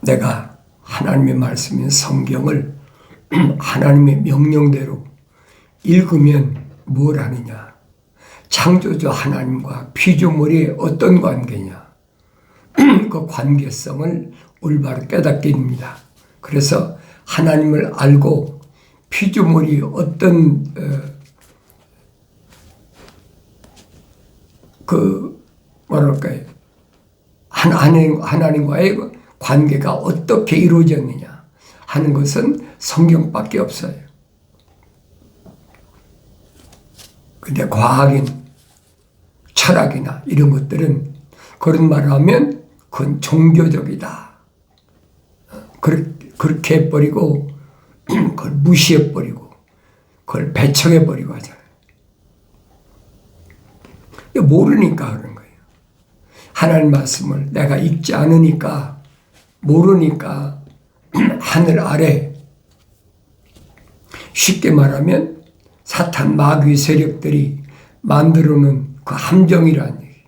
내가 하나님의 말씀인 성경을 하나님의 명령대로 읽으면 뭘 하느냐? 창조주 하나님과 피조물이 어떤 관계냐? 그 관계성을 올바로 깨닫게 됩니다. 그래서 하나님을 알고 피조물이 어떤 하나님과의 관계가 어떻게 이루어졌느냐 하는 것은 성경밖에 없어요. 근데 과학인 철학이나 이런 것들은 그런 말을 하면 그건 종교적이다. 그렇게 해버리고 그걸 무시해버리고 그걸 배척해버리고 하잖아요. 모르니까 그런 거예요. 하나님 말씀을 내가 읽지 않으니까 모르니까 하늘 아래 쉽게 말하면 사탄 마귀 세력들이 만들어놓은 그 함정이라는 얘기.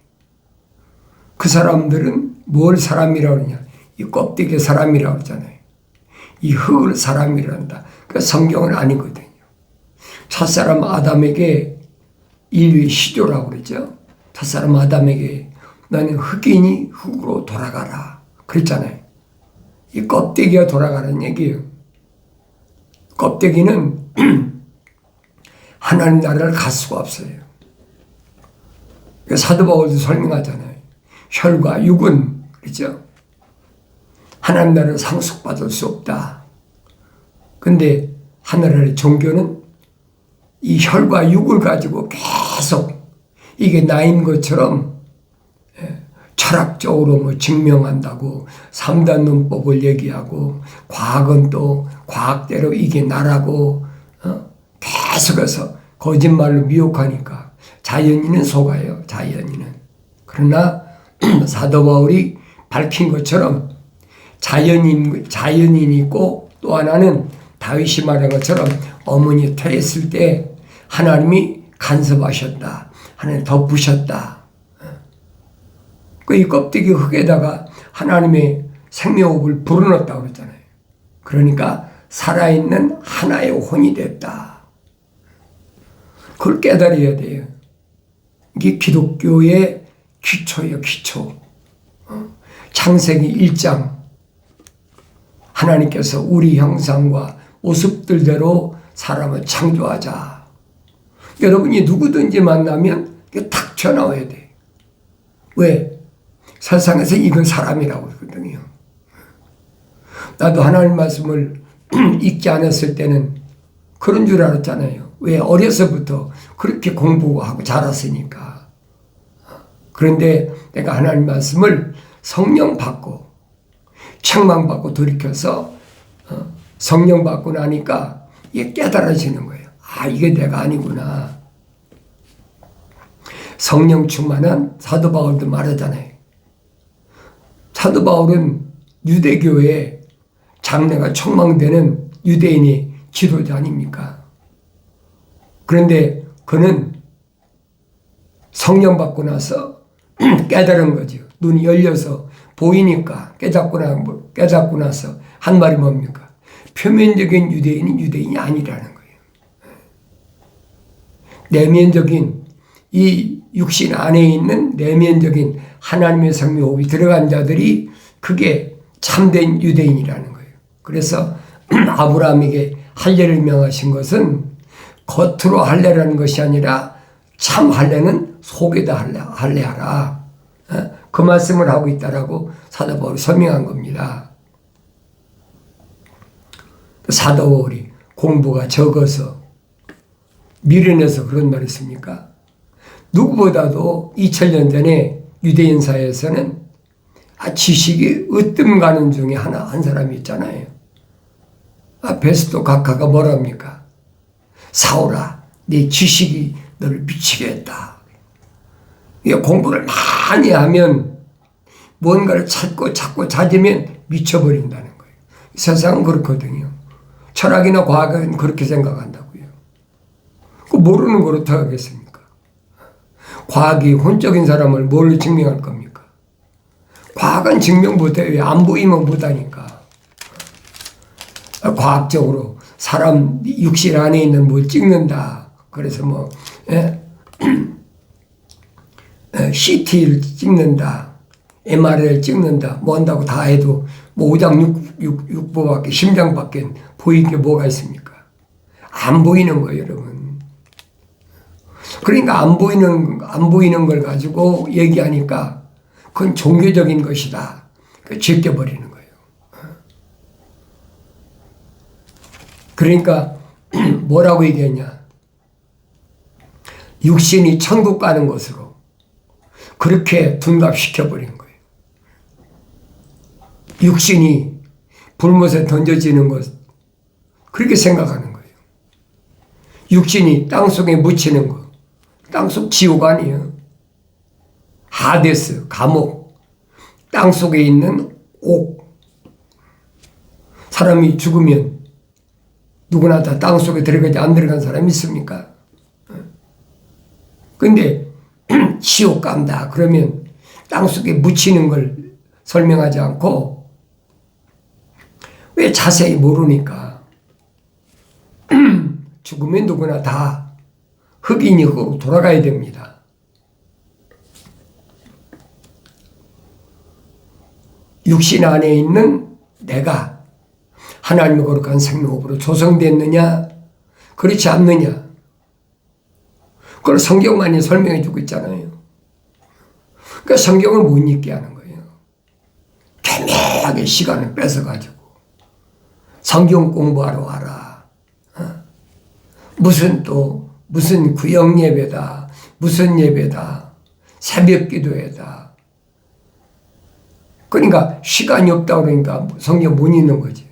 그 사람들은 뭘 사람이라고 그러냐? 이 껍데기 사람이라고 그러잖아요. 이 흙을 사람이라고 한다. 그 성경은 아니거든요. 첫사람 아담에게 인류의 시조라고 그러죠. 첫사람 아담에게 너는 흙이니 흙으로 돌아가라 그랬잖아요. 이 껍데기가 돌아가라는 얘기예요. 껍데기는 하나님 나라를 갈 수가 없어요. 사도 바울도 설명하잖아요. 혈과 육은 그렇죠. 하나님 나라를 상속받을 수 없다. 근데 하늘의 종교는 이 혈과 육을 가지고 계속 이게 나인 것처럼 철학적으로 뭐 증명한다고 3단 논법을 얘기하고 과학은 또 과학대로 이게 나라고 계속해서 거짓말로 미혹하니까 자연인은 속아요. 자연인은. 그러나 사도 바울이 밝힌 것처럼 자연인이 있고 또 하나는 다윗이 말한 것처럼 어머니 태했을 때 하나님이 간섭하셨다. 하나님 덮으셨다. 이 껍데기 흙에다가 하나님의 생명호흡을 불어넣었다고 그랬잖아요. 그러니까 살아있는 하나의 혼이 됐다. 그걸 깨달아야 돼요. 이게 기독교의 기초예요, 기초. 창세기 1장. 하나님께서 우리 형상과 모습들대로 사람을 창조하자. 여러분이 누구든지 만나면 탁 튀어나와야 돼. 왜? 세상에서 이건 사람이라고 그러거든요. 나도 하나님 말씀을 읽지 않았을 때는 그런 줄 알았잖아요. 왜? 어려서부터 그렇게 공부하고 자랐으니까. 그런데 내가 하나님 말씀을 성령 받고 책망받고 돌이켜서 성령 받고 나니까 이게 깨달아지는 거예요. 아, 이게 내가 아니구나. 성령 충만한 사도 바울도 말하잖아요. 사도 바울은 유대교의 장래가 촉망되는 유대인의 지도자 아닙니까? 그런데 그는 성령 받고 나서 깨달은 거죠. 눈이 열려서 보이니까 깨닫고 나서 한 말이 뭡니까? 표면적인 유대인은 유대인이 아니라는 거예요. 내면적인 이 육신 안에 있는 내면적인 하나님의 생명호흡이 들어간 자들이 그게 참된 유대인이라는 거예요. 그래서 아브라함에게 할례를 명하신 것은 겉으로 할례라는 것이 아니라 참 할례는 속에다 할례하라. 그 말씀을 하고 있다라고 사도 바울이 설명한 겁니다. 사도 바울이 공부가 적어서 미련해서 그런 말을 했습니까? 누구보다도 2000년 전에 유대인 사회에서는 지식이 으뜸 가는 중에 한 사람이 있잖아요. 베스토 각하가 뭐라 합니까? 사울아, 네 지식이 너를 미치게 했다. 공부를 많이 하면 뭔가를 찾고 찾으면 미쳐버린다는 거예요. 세상은 그렇거든요. 철학이나 과학은 그렇게 생각한다고요. 그 모르는 걸 어떻게 하겠습니까? 과학이 혼적인 사람을 뭘로 증명할 겁니까? 과학은 증명 못해요. 안 보이면 못하니까. 과학적으로 사람 육실 안에 있는 뭘 찍는다. 그래서 뭐 CT를 찍는다. MRI를 찍는다. 뭐 한다고 다 해도 뭐 오장육부밖에 심장밖에 보이는 게 뭐가 있습니까? 안 보이는 거예요, 여러분. 그러니까 안 보이는 걸 가지고 얘기하니까 그건 종교적인 것이다. 제껴버리는 거예요. 그러니까 뭐라고 얘기했냐? 육신이 천국 가는 것으로 그렇게 둔갑시켜버린 거예요. 육신이 불못에 던져지는 것, 그렇게 생각하는 거예요. 육신이 땅속에 묻히는 것, 땅속 지옥 아니에요. 하데스, 감옥, 땅속에 있는 옥. 사람이 죽으면 누구나 다 땅속에 들어가지 안 들어간 사람이 있습니까? 근데 지옥 간다 그러면 땅속에 묻히는 걸 설명하지 않고, 왜 자세히 모르니까 죽으면 누구나 다 흑인이 흑으로 돌아가야 됩니다. 육신 안에 있는 내가 하나님의 거룩한 생명으로 조성됐느냐 그렇지 않느냐, 그걸 성경만이 설명해 주고 있잖아요. 그러니까 성경을 못 읽게 하는 거예요. 애매하게 시간을 뺏어가지고 성경 공부하러 와라. 무슨 구역 예배다, 무슨 예배다, 새벽 기도회다. 그러니까 시간이 없다 그러니까 성경 못 읽는 거지.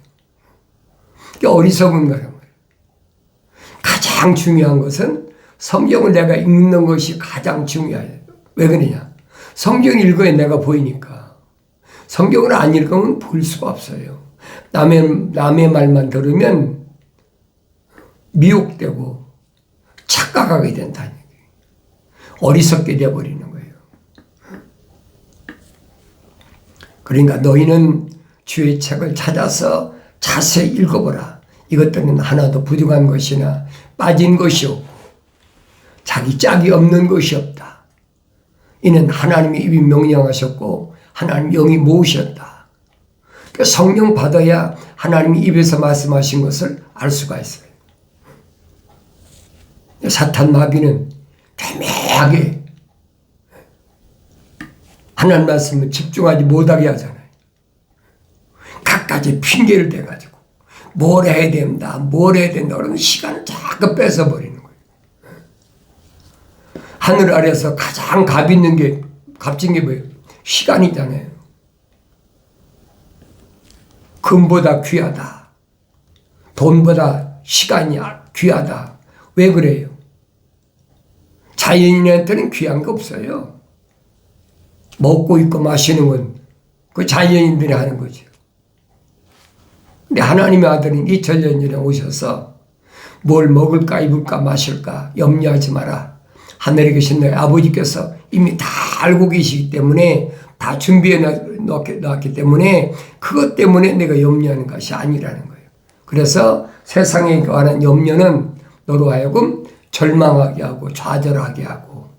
어리석은 거란 말이에요. 가장 중요한 것은 성경을 내가 읽는 것이 가장 중요해요. 왜 그러냐? 성경 읽어야 내가 보이니까. 성경을 안 읽으면 볼 수가 없어요. 남의 말만 들으면 미혹되고 착각하게 된다는 얘기예요. 어리석게 되어버리는 거예요. 그러니까 너희는 주의 책을 찾아서 자세히 읽어보라. 이것들은 하나도 부족한 것이나 빠진 것이 없고 자기 짝이 없는 것이 없다. 이는 하나님의 입이 명령하셨고 하나님 영이 모으셨다. 그러니까 성령 받아야 하나님이 입에서 말씀하신 것을 알 수가 있어요. 사탄 마귀는 애매하게 하나님 말씀을 집중하지 못하게 하잖아요. 갖가지 핑계를 대가지고 뭘 해야 된다, 뭘 해야 된다 그러면 시간을 자꾸 뺏어버리는 거예요. 하늘 아래서 가장 값진 게 뭐예요? 시간이잖아요. 금보다 귀하다. 돈보다 시간이 귀하다. 왜 그래요? 자연인한테는 귀한 거 없어요. 먹고 입고 마시는 건 그 자연인들이 하는 거죠. 근데 하나님의 아들은 2000년 전에 오셔서 뭘 먹을까 입을까 마실까 염려하지 마라. 하늘에 계신 너희 아버지께서 이미 다 알고 계시기 때문에 다 준비해 놨기 때문에 그것 때문에 내가 염려하는 것이 아니라는 거예요. 그래서 세상에 관한 염려는 너로 하여금 절망하게 하고 좌절하게 하고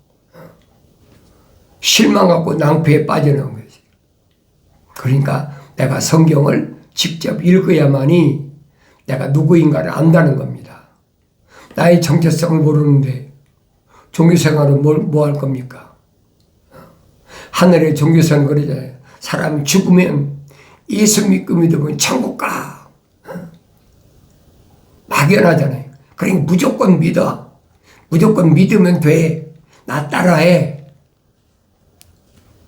실망하고 낭패에 빠져나온 거지. 그러니까 내가 성경을 직접 읽어야만이 내가 누구인가를 안다는 겁니다. 나의 정체성을 모르는데 종교생활은 뭐 할 겁니까? 하늘의 종교생활은 그러잖아요. 사람이 죽으면 예수 믿고 믿으면 천국 가. 막연하잖아요. 그러니까 무조건 믿어. 무조건 믿으면 돼. 나 따라해.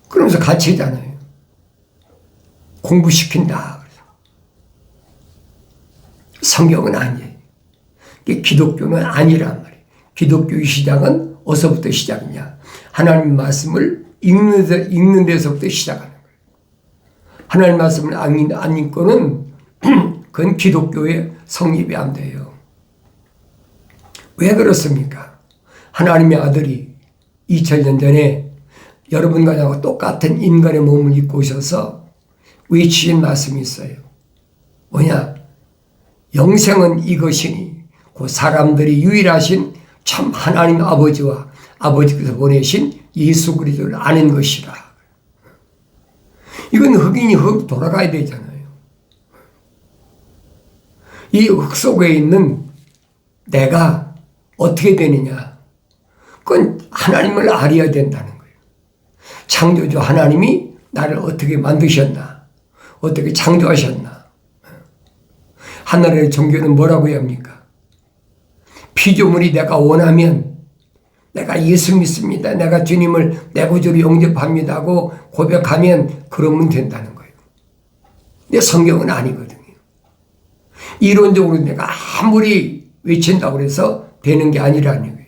그러면서 가르치잖아요. 공부시킨다. 성경은 아니에요. 기독교는 아니란 말이에요. 기독교의 시작은 어디서부터 시작이냐? 하나님 말씀을 읽는 데서부터 시작하는 거예요. 하나님 말씀을 안 읽고는 그건 기독교의 성립이 안 돼요. 왜 그렇습니까? 하나님의 아들이 2000년 전에 여러분과 똑같은 인간의 몸을 입고 오셔서 외치신 말씀이 있어요. 뭐냐? 영생은 이것이니 그 사람들이 유일하신 참 하나님 아버지와 아버지께서 보내신 예수 그리스도를 아는 것이라. 이건 흑인이 흑 돌아가야 되잖아요. 이 흑 속에 있는 내가 어떻게 되느냐? 그건 하나님을 알아야 된다는 거예요. 창조주 하나님이 나를 어떻게 만드셨나? 어떻게 창조하셨나? 하늘의 종교는 뭐라고 합니까? 피조물이 내가 원하면 내가 예수 믿습니다. 내가 주님을 내 구주로 영접합니다 하고 고백하면 그러면 된다는 거예요. 근데 성경은 아니거든요. 이론적으로 내가 아무리 외친다고 해서 되는 게 아니라는 거예요.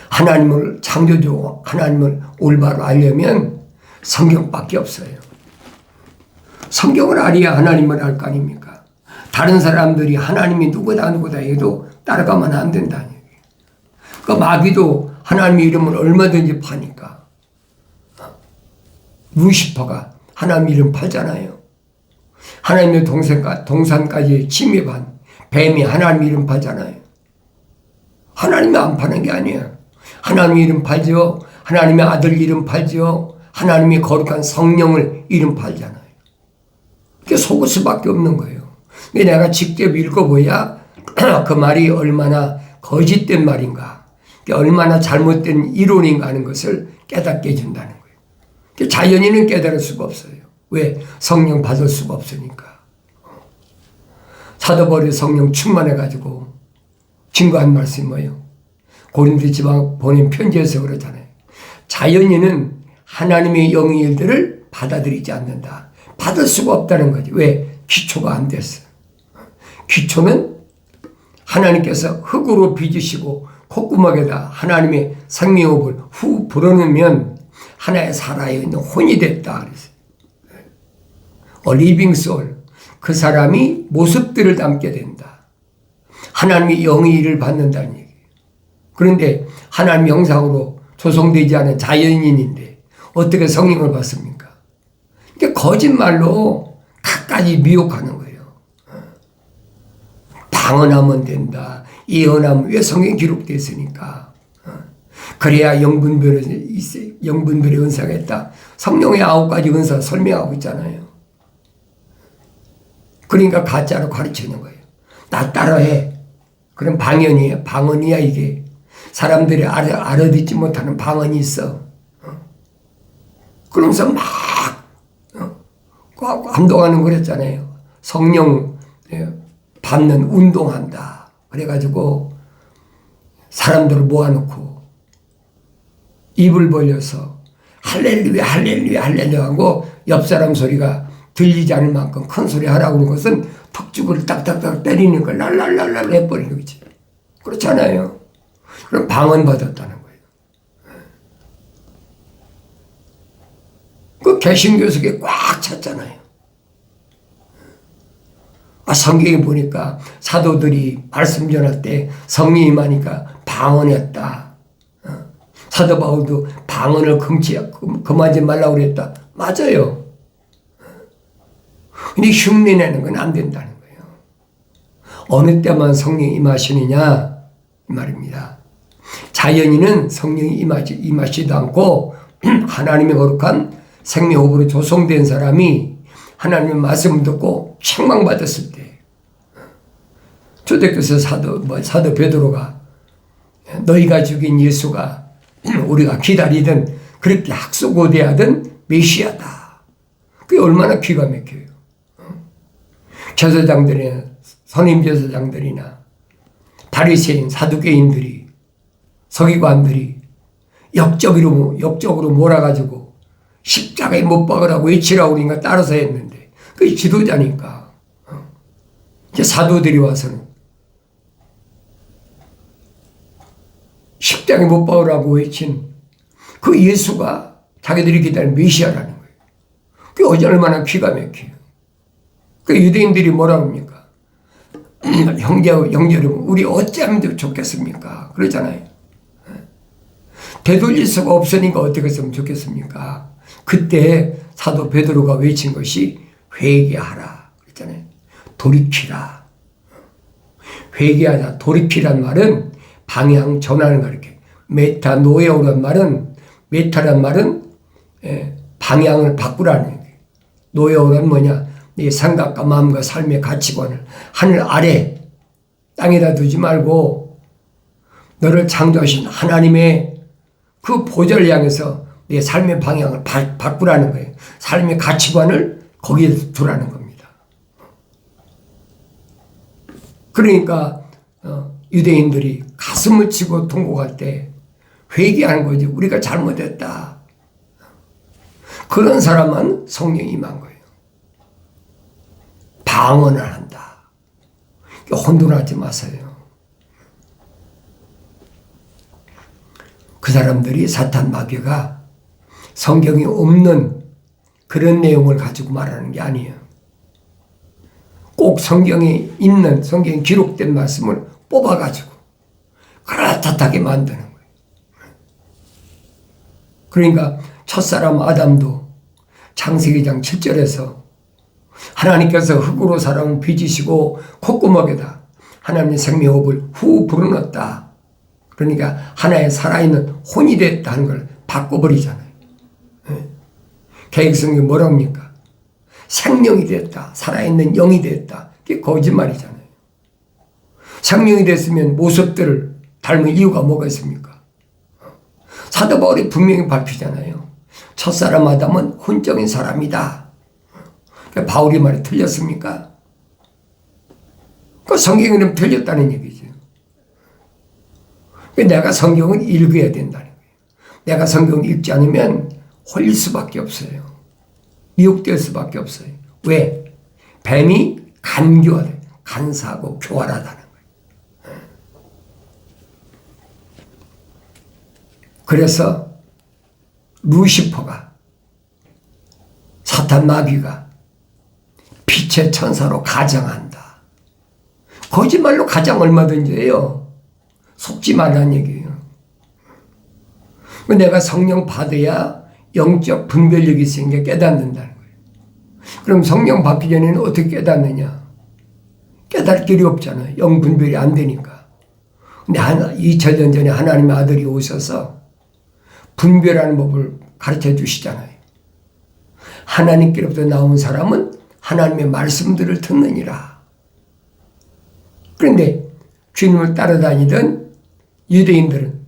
하나님을 창조주 하나님을 올바로 알려면 성경밖에 없어요. 성경을 알아야 하나님을 알 거 아닙니까? 다른 사람들이 하나님이 누구다 해도 따라가면 안 된다는 얘기예요. 그 마귀도 하나님의 이름을 얼마든지 파니까. 루시퍼가 하나님 이름 팔잖아요. 하나님의 동산까지 침입한 뱀이 하나님 이름 팔잖아요. 하나님이 안 파는 게 아니에요. 하나님의 이름 팔죠. 하나님의 아들 이름 팔죠. 하나님의 거룩한 성령을 이름 팔잖아요. 그게 속을 수밖에 없는 거예요. 근데 내가 직접 읽어봐야 그 말이 얼마나 거짓된 말인가, 얼마나 잘못된 이론인가 하는 것을 깨닫게 해준다는 거예요. 자연인은 깨달을 수가 없어요. 왜? 성령 받을 수가 없으니까. 사도 바울이 성령 충만해가지고 증거한 말씀이 뭐예요? 고린도 지방 보낸 편지에서 그러잖아요. 자연인은 하나님의 영의 일들을 받아들이지 않는다. 받을 수가 없다는 거지. 왜? 기초가 안 됐어. 기초는 하나님께서 흙으로 빚으시고 콧구멍에다 하나님의 생명호흡을 후 불어넣으면 하나의 살아있는 혼이 됐다 그랬어요. 리빙 소울. 그 사람이 모습들을 담게 된다. 하나님의 영의 일을 받는다는 얘기예요. 그런데 하나님 영상으로 조성되지 않은 자연인인데 어떻게 성령을 받습니까? 그러니까 거짓말로 갖가지 미혹하는 거예요. 방언하면 된다. 예언하면 왜 성경에 기록되어 있으니까. 그래야 영분별의 은사가 있다. 성령의 9가지 은사 설명하고 있잖아요. 그러니까 가짜로 가르치는 거예요. 나 따라해. 그럼 방언이에요. 방언이야 이게. 사람들이 알아듣지 못하는 방언이 있어. 그러면서 막 한동안은 그랬잖아요. 성령 받는 운동한다. 그래가지고 사람들을 모아놓고 입을 벌려서 할렐루야 할렐루야 할렐루야 하고 옆 사람 소리가 들리지 않을 만큼 큰 소리 하라고 하는 것은 턱죽을 딱딱딱 때리는 걸 랄랄랄랄 해버리는 거지. 그렇잖아요. 그럼 방언 받았다는 거예요. 그 개신교 속에 꽉 찼잖아요. 성경에 보니까 사도들이 말씀 전할 때 성령이 임하니까 방언했다. 사도 바울도 방언을 금하지 말라고 그랬다. 맞아요. 근데 흉내내는 건 안 된다는 거예요. 어느 때만 성령이 임하시느냐 이 말입니다. 자연인은 성령이 임하지도 않고 하나님의 거룩한 생명호흡으로 조성된 사람이 하나님의 말씀을 듣고 책망받았을 때 초대교회 사도 베드로가 너희가 죽인 예수가 우리가 기다리던 그렇게 학수고대하던 메시아다. 그게 얼마나 기가 막혀요. 제사장들이나 선임제사장들이나 바리새인 사두개인들이 서기관들이 역적으로 몰아가지고 십자가에 못 박으라고 외치라고 그러니까 따라서 했는데 그게 지도자니까. 이제 사도들이 와서는 십자가에 못 박으라고 외친 그 예수가 자기들이 기다리는 메시아라는 거예요. 그게 얼마나 기가 막혀요. 그 유대인들이 뭐라 합니까? 형제 여러분 우리 어찌하면 좋겠습니까? 그러잖아요. 되돌릴 수가 없으니까 어떻게 했으면 좋겠습니까? 그때 사도 베드로가 외친 것이 회개하라 그랬잖아요. 돌이키라. 회개하자. 돌이키란 말은 방향 전환을 가리켜요. 메타노에오란 말은, 메타란 말은 방향을 바꾸라는 얘기예요. 노에오란 뭐냐? 네 생각과 마음과 삶의 가치관을 하늘 아래 땅에다 두지 말고 너를 창조하신 하나님의 그 보좌를 향해서 내 삶의 방향을 바꾸라는 거예요. 삶의 가치관을 거기에 두라는 겁니다. 그러니까 유대인들이 가슴을 치고 통곡할 때 회개하는 거지. 우리가 잘못했다. 그런 사람은 성령이 임한 거예요. 방언을 한다. 혼돈하지 마세요. 그 사람들이 사탄 마귀가 성경이 없는 그런 내용을 가지고 말하는 게 아니에요. 꼭 성경에 있는, 성경에 기록된 말씀을 뽑아가지고 그럴듯하게 만드는 거예요. 그러니까 첫사람 아담도 창세기 2장 7절에서 하나님께서 흙으로 사람을 빚으시고 콧구멍에다 하나님의 생명호흡을 후 불어넣었다. 그러니까 하나의 살아있는 혼이 됐다는 걸 바꿔버리잖아요. 개혁성경이 뭐랍니까? 생명이 됐다. 살아있는 영이 됐다. 그게 거짓말이잖아요. 생명이 됐으면 모습들을 닮을 이유가 뭐가 있습니까? 사도 바울이 분명히 밝히잖아요. 첫사람 아담은 혼적인 사람이다. 바울이 말이 틀렸습니까? 그 성경이는 틀렸다는 얘기죠. 내가 성경을 읽어야 된다는 거예요. 내가 성경을 읽지 않으면 홀릴 수밖에 없어요. 미혹될 수밖에 없어요. 왜? 뱀이 간교하다, 간사하고 교활하다는 거예요. 그래서 루시퍼가, 사탄 마귀가 빛의 천사로 가장한다. 거짓말로 가장 얼마든지 해요. 속지 말라는 얘기예요. 내가 성령 받아야 영적 분별력이 생겨 깨닫는다는 거예요. 그럼 성령 받기 전에는 어떻게 깨닫느냐? 깨달을 길이 없잖아요. 영 분별이 안 되니까. 근데 2000년 전에 하나님의 아들이 오셔서 분별하는 법을 가르쳐 주시잖아요. 하나님께로부터 나온 사람은 하나님의 말씀들을 듣느니라. 그런데 주님을 따라다니던 유대인들은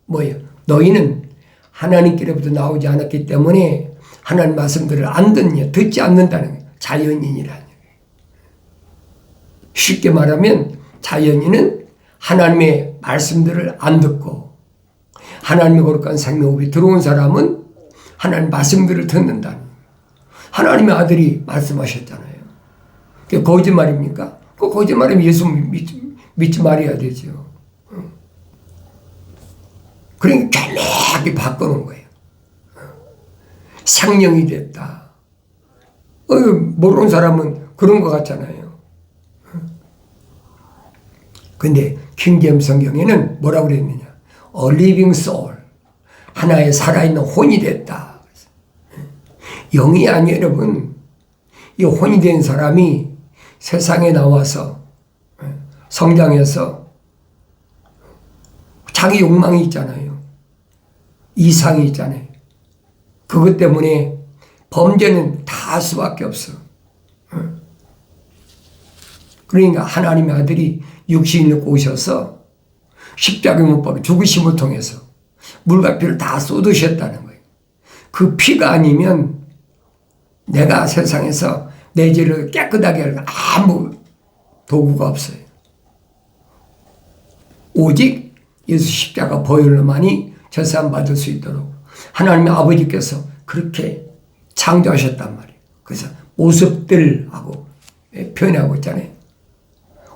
뭐예요? 너희는 하나님께로부터 나오지 않았기 때문에 하나님 말씀들을 안 듣냐, 듣지 않는다는 거예요. 자연인이라는 거예요. 쉽게 말하면 자연인은 하나님의 말씀들을 안 듣고 하나님의 거룩한 생명호흡이 들어온 사람은 하나님 말씀들을 듣는다는 거예요. 하나님의 아들이 말씀하셨잖아요. 그게 거짓말입니까? 그 거짓말이면 예수 믿지 말아야 되죠. 그러니까 개mä하게 바꿔놓은 거예요. 생명이 됐다. 모르는 사람은 그런 것 같잖아요. 근데 킹제임스 성경에는 뭐라고 그랬느냐? A living soul. 하나의 살아있는 혼이 됐다. 영이 아니에요, 여러분. 이 혼이 된 사람이 세상에 나와서 성장해서 자기 욕망이 있잖아요. 이상이 있잖아요. 그것 때문에 범죄는 다 할 수밖에 없어. 그러니까 하나님의 아들이 육신을 입고 오셔서 십자가에 못 박혀 죽으심을 통해서 물과 피를 다 쏟으셨다는 거예요. 그 피가 아니면 내가 세상에서 내 죄를 깨끗하게 할 아무 도구가 없어요. 오직 예수 십자가 보혈로만이 제사함 받을 수 있도록 하나님의 아버지께서 그렇게 창조하셨단 말이에요. 그래서 모습들하고 표현하고 있잖아요.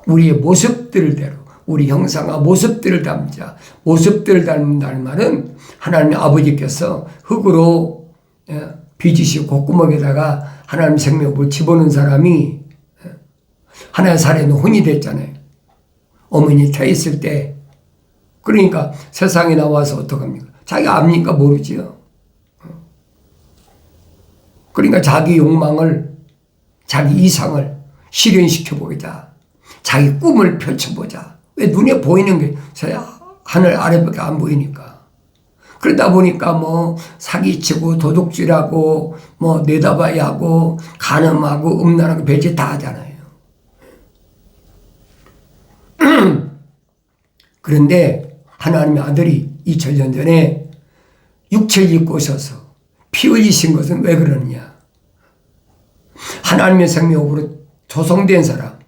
우리의 모습들대로 우리 형상과 모습들을 닮자. 모습들을 닮는다는 말은 하나님의 아버지께서 흙으로 빚으시고 콧구멍에다가 하나님 생명을 집어넣은 사람이 하나의 살아있는 혼이 됐잖아요. 어머니 태 있을 때. 그러니까 세상에 나와서 어떡합니까? 자기가 압니까? 모르지요. 그러니까 자기 욕망을, 자기 이상을 실현시켜 보이자. 자기 꿈을 펼쳐보자. 왜 눈에 보이는 게 하늘 아래밖에 안 보이니까. 그러다 보니까 뭐 사기치고 도둑질하고 뭐 내다봐야 하고 간음하고 음란하고 별짓 다 하잖아요. 그런데 하나님의 아들이 2000년 전에 육체를 입고 오셔서 피 흘리신 것은 왜 그러느냐. 하나님의 생명으로 조성된 사람,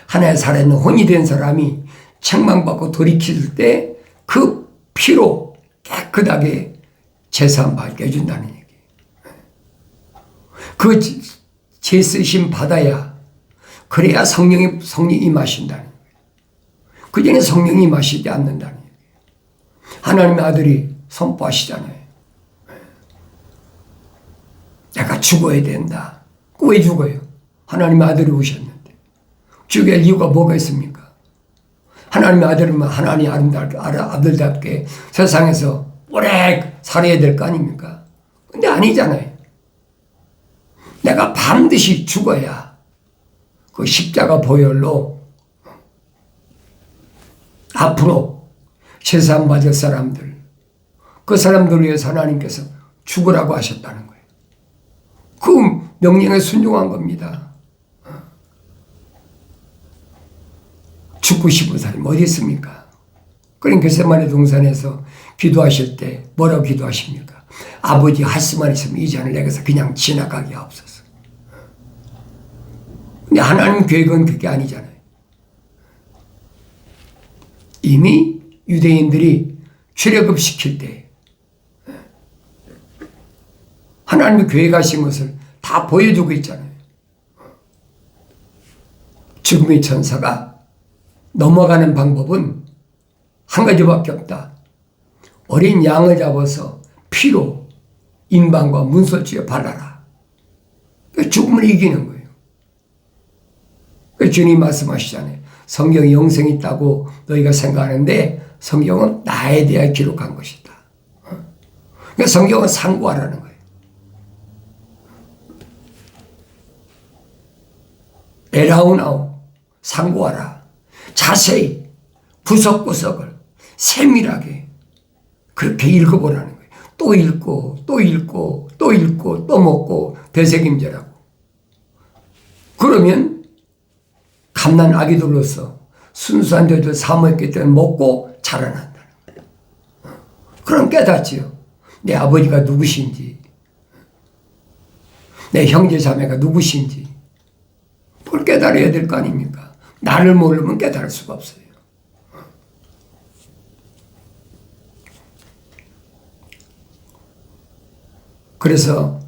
하나의 살아있는 혼이 된 사람이 책망받고 돌이킬 때 그 피로 깨끗하게 제사함받게 해준다는 얘기예요. 그 제쓰심 받아야, 그래야 성령이 임하신다는 거예요. 그 전에 성령이 임하시지 않는다는 얘기예요. 하나님의 아들이 선포하시잖아요. 내가 죽어야 된다. 왜 죽어요? 하나님의 아들이 오셨는데. 죽일 이유가 뭐가 있습니까? 하나님의 아들은 하나님 아들답게 세상에서 오래 살아야 될 거 아닙니까? 근데 아니잖아요. 내가 반드시 죽어야 그 십자가 보혈로 앞으로 세상 받을 사람들, 그 사람들을 위해서 하나님께서 죽으라고 하셨다는 거예요. 그 명령에 순종한 겁니다. 죽고 싶은 사람이 어디 있습니까? 그러니까 겟세마네 동산에서 기도하실 때 뭐라고 기도하십니까? 아버지, 할 수만 있으면 이 잔을 내게서 그냥 지나가게 하옵소서. 근데 하나님 계획은 그게 아니잖아요. 이미 유대인들이 출애굽시킬 때 하나님이 계획하신 것을 다 보여주고 있잖아요. 죽음의 천사가 넘어가는 방법은 한 가지밖에 없다. 어린 양을 잡아서 피로 인방과 문설주에 발라라. 죽음을 이기는 거예요. 주님 말씀하시잖아요. 성경에 영생이 있다고 너희가 생각하는데 성경은 나에 대해 기록한 것이다. 그러니까 성경은 상고하라는 거예요. 에라우나우, 상고하라. 자세히 구석구석을 세밀하게 그렇게 읽어보라는 거예요. 또 읽고 또 읽고 또 읽고 또 먹고 되새김질하고. 그러면 갓난 아기들로서 순수한 죄를 사모했기 때문에 먹고 자라난다는 거예요. 그럼 깨닫지요. 내 아버지가 누구신지, 내 형제 자매가 누구신지 그걸 깨달아야 될 거 아닙니까? 나를 모르면 깨달을 수가 없어요. 그래서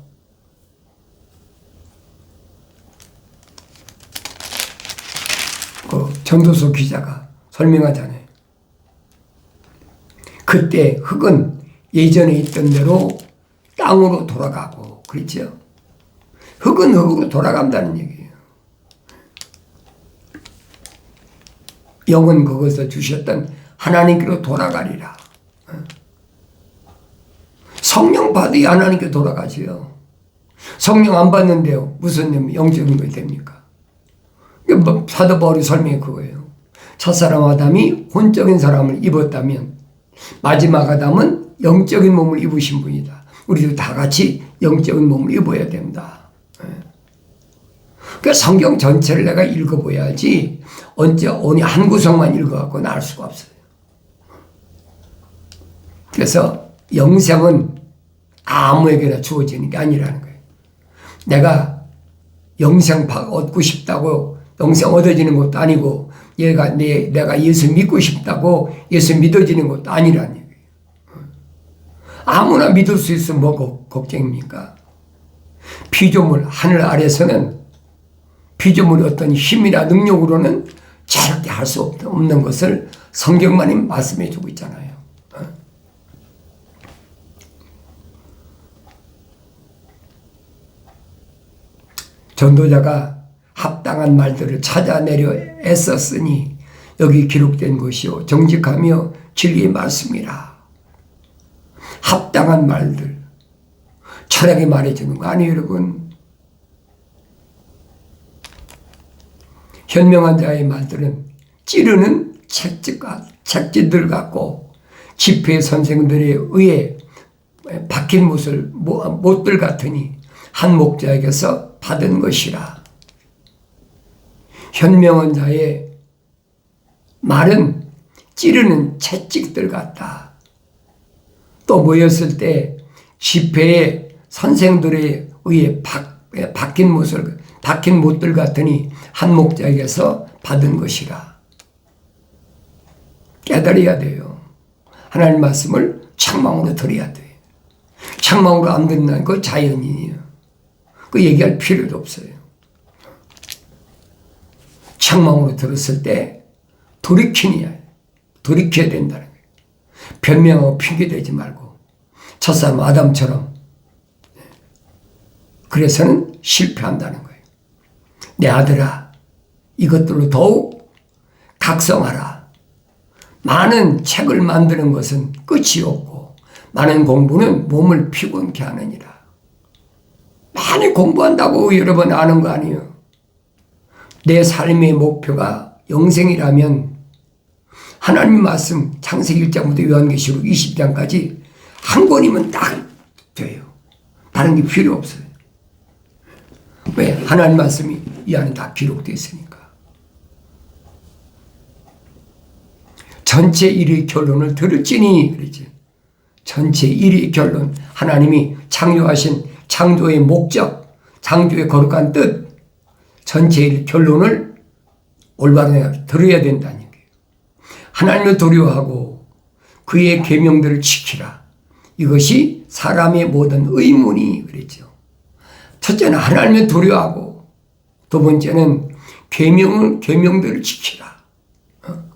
그 전도서 기자가 설명하잖아요. 그때 흙은 예전에 있던 대로 땅으로 돌아가고 그렇죠. 흙은 흙으로 돌아간다는 얘기예요. 영은 그것을 주셨던 하나님께로 돌아가리라. 성령 받아야 하나님께 돌아가지요. 성령 안 받는데요. 무슨 영적인 거 됩니까? 사도 바울이 설명해 그거예요. 첫사람 아담이 혼적인 사람을 입었다면 마지막 아담은 영적인 몸을 입으신 분이다. 우리도 다 같이 영적인 몸을 입어야 된다. 그러니까 성경 전체를 내가 읽어봐야지 언제 어느 한 구석만 읽어갖고는 알 수가 없어요. 그래서 영생은 아무에게나 주어지는 게 아니라는 거예요. 내가 영생 얻고 싶다고 영생 얻어지는 것도 아니고 내가 예수 믿고 싶다고 예수 믿어지는 것도 아니라는 얘기예요. 아무나 믿을 수 있으면 뭐 걱정입니까? 피조물 하늘 아래서는 피조물의 어떤 힘이나 능력으로는 절대 할 수 없는 것을 성경만이 말씀해 주고 있잖아요. 전도자가 합당한 말들을 찾아내려 애썼으니 여기 기록된 것이요 정직하며 진리의 말씀이라. 합당한 말들, 철학이 말해주는 거 아니에요, 여러분? 현명한 자의 말들은 찌르는 책짓들 같고 집회 선생들에 의해 박힌 못들 같으니 한 목자에게서 받은 것이라. 현명한 자의 말은 찌르는 채찍들 같다. 또 모였을 때 집회의 선생들에 의해 박힌 못들 같으니 한 목자에게서 받은 것이라. 깨달아야 돼요. 하나님 말씀을 책망으로 들어야 돼. 책망으로 안 듣는 거 자연인이에요. 그 얘기할 필요도 없어요. 책망으로 들었을 때 돌이켜야 된다는 거예요. 변명하고 핑계대지 말고 첫사람 아담처럼. 그래서는 실패한다는 거예요. 내 아들아, 이것들로 더욱 각성하라. 많은 책을 만드는 것은 끝이 없고 많은 공부는 몸을 피곤케 하느니라. 많이 공부한다고 여러 번 아는 거 아니에요. 내 삶의 목표가 영생이라면 하나님 말씀 창세기 1장부터 요한계시록 20장까지 한 권이면 딱 돼요. 다른 게 필요 없어요. 왜? 하나님 말씀이 이 안에 다 기록되어 있으니까. 전체 일의 결론을 들을지니 그러지. 전체 일의 결론, 하나님이 창조하신 창조의 목적, 창조의 거룩한 뜻, 전체 일의 결론을 올바르게 들어야 된다는 얘기예요. 하나님을 두려워하고 그의 계명들을 지키라. 이것이 사람의 모든 의문이 그랬죠. 첫째는 하나님을 두려워하고 두 번째는 계명들을 지키라.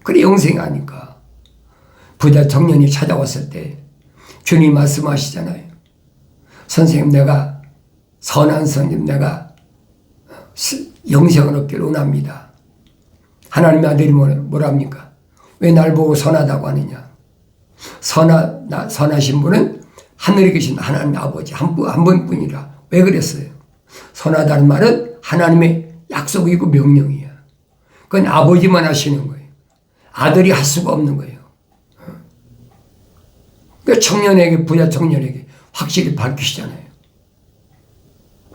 그래 영생이 아니까. 부자 청년이 찾아왔을 때 주님 말씀하시잖아요. 선생님, 내가 선한 선생님, 내가 영생을 얻기를 원합니다. 하나님의 아들이 뭐랍니까? 왜 날 보고 선하다고 하느냐? 선하신 분은 하늘에 계신 하나님 아버지 한 분뿐이라. 왜 그랬어요? 선하다는 말은 하나님의 약속이고 명령이야. 그건 아버지만 하시는 거예요. 아들이 할 수가 없는 거예요. 그 청년에게, 부자 청년에게 확실히 밝히시잖아요.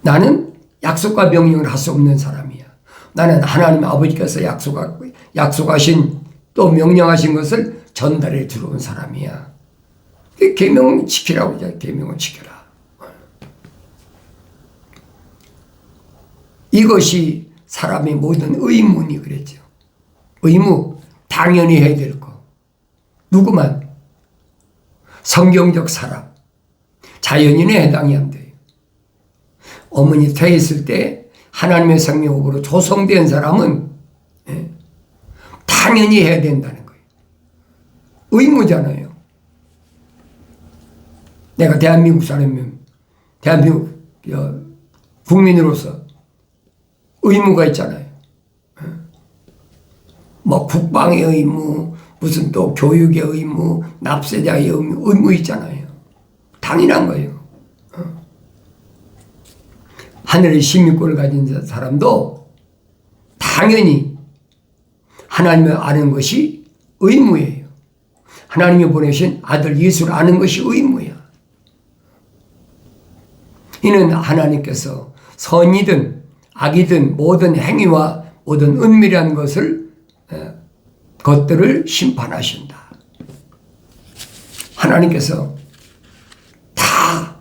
나는 약속과 명령을 할 수 없는 사람이야. 나는 하나님 아버지께서 약속하신 또 명령하신 것을 전달해 들어온 사람이야. 계명을 지키라고 하잖아요. 계명을 지켜라. 이것이 사람의 모든 의문이 그랬죠. 의무, 당연히 해야 될 거. 누구만? 성경적 사람, 자연인에 해당이 안 돼요. 어머니 태에 있을 때 하나님의 생명으로 조성된 사람은 당연히 해야 된다는 거예요. 의무잖아요. 내가 대한민국 사람이면 대한민국 국민으로서 의무가 있잖아요. 뭐 국방의 의무, 무슨 또 교육의 의무, 납세자의 의무 있잖아요. 당연한 거예요. 하늘의 시민권을 가진 사람도 당연히 하나님을 아는 것이 의무예요. 하나님이 보내신 아들 예수를 아는 것이 의무야. 이는 하나님께서 선이든 악이든 모든 행위와 모든 은밀한 것들을 심판하신다. 하나님께서 다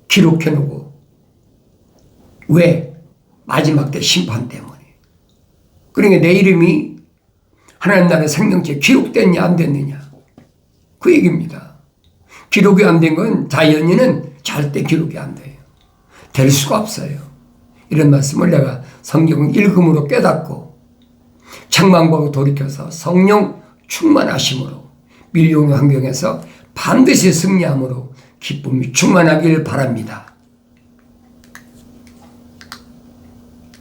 기록해놓고. 왜? 마지막 때 심판 때문에. 그러니까 내 이름이 하나님 나라 생명체에 기록됐냐 안 됐느냐 그 얘기입니다. 기록이 안 된 건 자연인은 절대 기록이 안 돼요. 될 수가 없어요. 이런 말씀을 내가 성경 읽음으로 깨닫고 책망보고 돌이켜서 성령 충만하심으로 밀려오는 환경에서 반드시 승리함으로 기쁨이 충만하길 바랍니다.